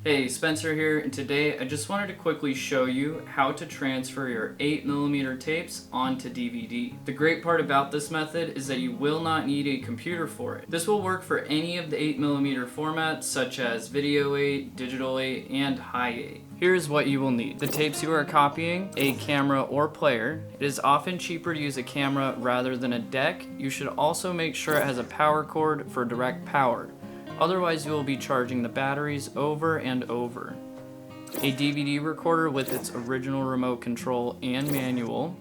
Hey, Spencer here, and today I just wanted to quickly show you how to transfer your 8mm tapes onto DVD. The great part about this method is that you will not need a computer for it. This will work for any of the 8mm formats such as Video8, Digital8, and Hi8. Here's what you will need. The tapes you are copying, a camera or player. It is often cheaper to use a camera rather than a deck. You should also make sure it has a power cord for direct power. Otherwise, you will be charging the batteries over and over. A DVD recorder with its original remote control and manual.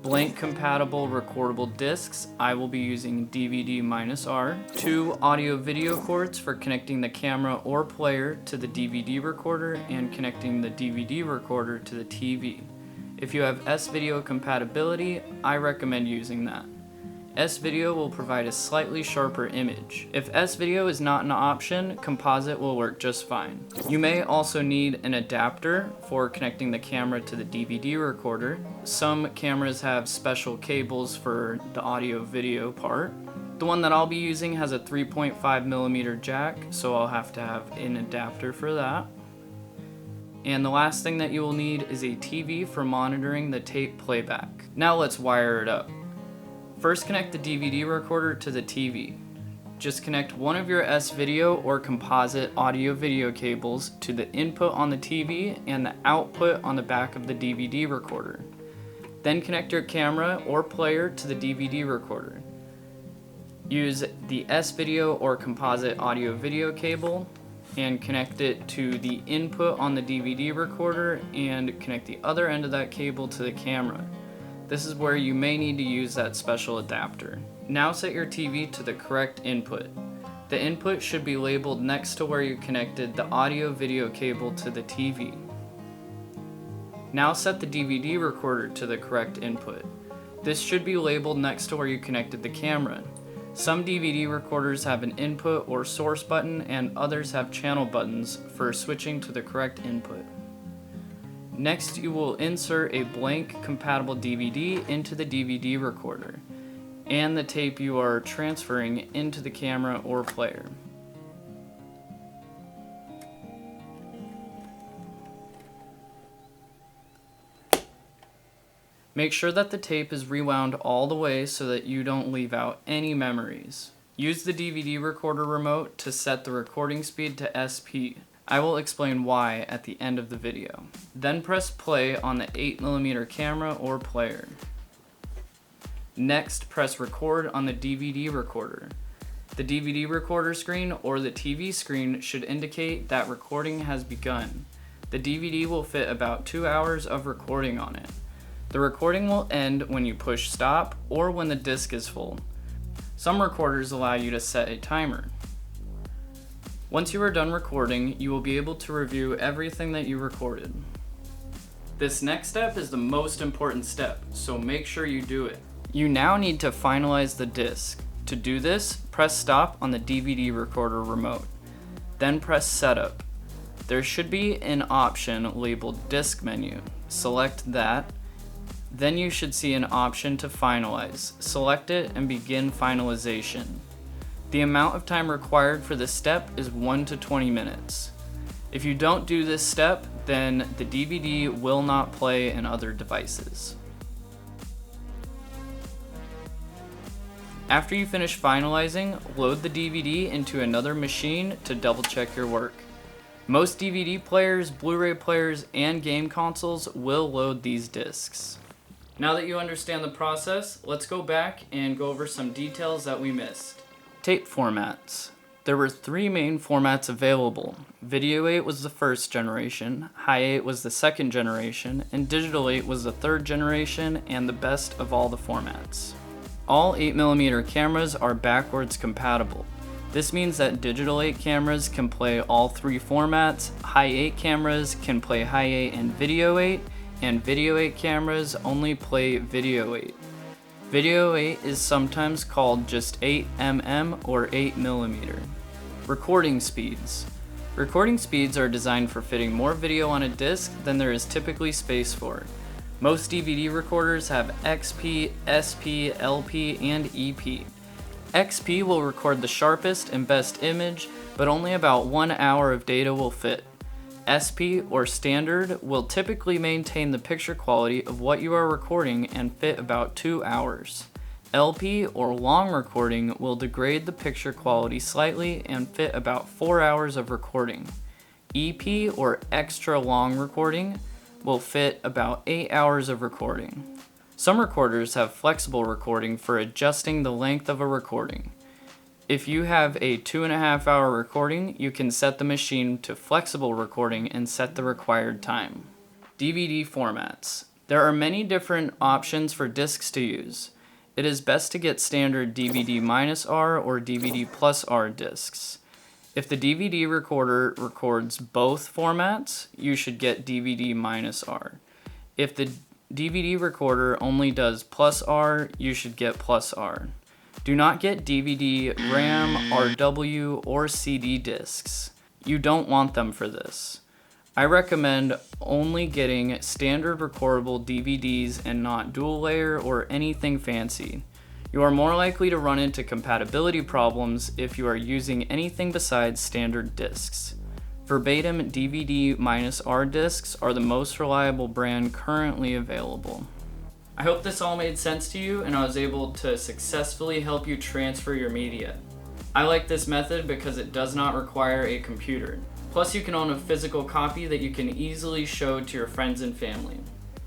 Blank compatible recordable discs. I will be using DVD-R. 2 audio-video cords for connecting the camera or player to the DVD recorder and connecting the DVD recorder to the TV. If you have S-Video compatibility, I recommend using that. S-Video will provide a slightly sharper image. If S-Video is not an option, composite will work just fine. You may also need an adapter for connecting the camera to the DVD recorder. Some cameras have special cables for the audio-video part. The one that I'll be using has a 3.5mm jack, so I'll have to have an adapter for that. And the last thing that you will need is a TV for monitoring the tape playback. Now let's wire it up. First, connect the DVD recorder to the TV. Just connect one of your S-Video or composite audio-video cables to the input on the TV and the output on the back of the DVD recorder. Then connect your camera or player to the DVD recorder. Use the S-Video or composite audio-video cable and connect it to the input on the DVD recorder and connect the other end of that cable to the camera. This is where you may need to use that special adapter. Now set your TV to the correct input. The input should be labeled next to where you connected the audio-video cable to the TV. Now set the DVD recorder to the correct input. This should be labeled next to where you connected the camera. Some DVD recorders have an input or source button and others have channel buttons for switching to the correct input. Next, you will insert a blank compatible DVD into the DVD recorder and the tape you are transferring into the camera or player. Make sure that the tape is rewound all the way so that you don't leave out any memories. Use the DVD recorder remote to set the recording speed to SP. I will explain why at the end of the video. Then press play on the 8mm camera or player. Next, press record on the DVD recorder. The DVD recorder screen or the TV screen should indicate that recording has begun. The DVD will fit about 2 hours of recording on it. The recording will end when you push stop or when the disc is full. Some recorders allow you to set a timer. Once you are done recording, you will be able to review everything that you recorded. This next step is the most important step, so make sure you do it. You now need to finalize the disc. To do this, press stop on the DVD recorder remote. Then press setup. There should be an option labeled Disk Menu. Select that. Then you should see an option to finalize. Select it and begin finalization. The amount of time required for this step is 1 to 20 minutes. If you don't do this step, then the DVD will not play in other devices. After you finish finalizing, load the DVD into another machine to double check your work. Most DVD players, Blu-ray players, and game consoles will load these discs. Now that you understand the process, let's go back and go over some details that we missed. Tape formats. There were 3 main formats available. Video8 was the first generation, Hi8 was the second generation, and Digital8 was the third generation and the best of all the formats. All 8mm cameras are backwards compatible. This means that Digital8 cameras can play all 3 formats, Hi8 cameras can play Hi8 and Video8, and Video8 cameras only play Video8. Video8 is sometimes called just 8mm or 8mm. Recording speeds. Recording speeds are designed for fitting more video on a disc than there is typically space for. Most DVD recorders have XP, SP, LP, and EP. XP will record the sharpest and best image, but only about 1 hour of data will fit. SP or standard will typically maintain the picture quality of what you are recording and fit about 2 hours. LP or long recording will degrade the picture quality slightly and fit about 4 hours of recording. EP or extra long recording will fit about 8 hours of recording. Some recorders have flexible recording for adjusting the length of a recording. If you have a 2.5 hour recording, you can set the machine to flexible recording and set the required time. DVD formats. There are many different options for discs to use. It is best to get standard DVD-R or DVD+R discs. If the DVD recorder records both formats, you should get DVD-R. If the DVD recorder only does +R, you should get +R. Do not get DVD, RAM, RW, or CD discs. You don't want them for this. I recommend only getting standard recordable DVDs and not dual layer or anything fancy. You are more likely to run into compatibility problems if you are using anything besides standard discs. Verbatim DVD-R discs are the most reliable brand currently available. I hope this all made sense to you and I was able to successfully help you transfer your media. I like this method because it does not require a computer. Plus you can own a physical copy that you can easily show to your friends and family.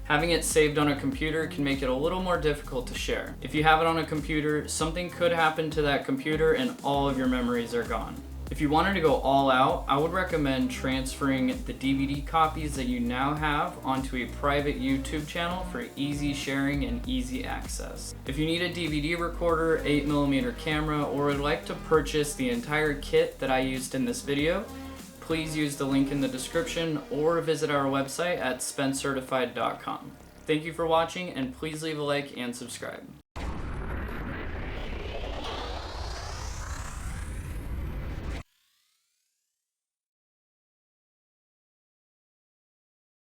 Having it saved on a computer can make it a little more difficult to share. If you have it on a computer, something could happen to that computer and all of your memories are gone. If you wanted to go all out, I would recommend transferring the DVD copies that you now have onto a private YouTube channel for easy sharing and easy access. If you need a DVD recorder, 8mm camera, or would like to purchase the entire kit that I used in this video, please use the link in the description or visit our website at SpenCertified.com. Thank you for watching and please leave a like and subscribe.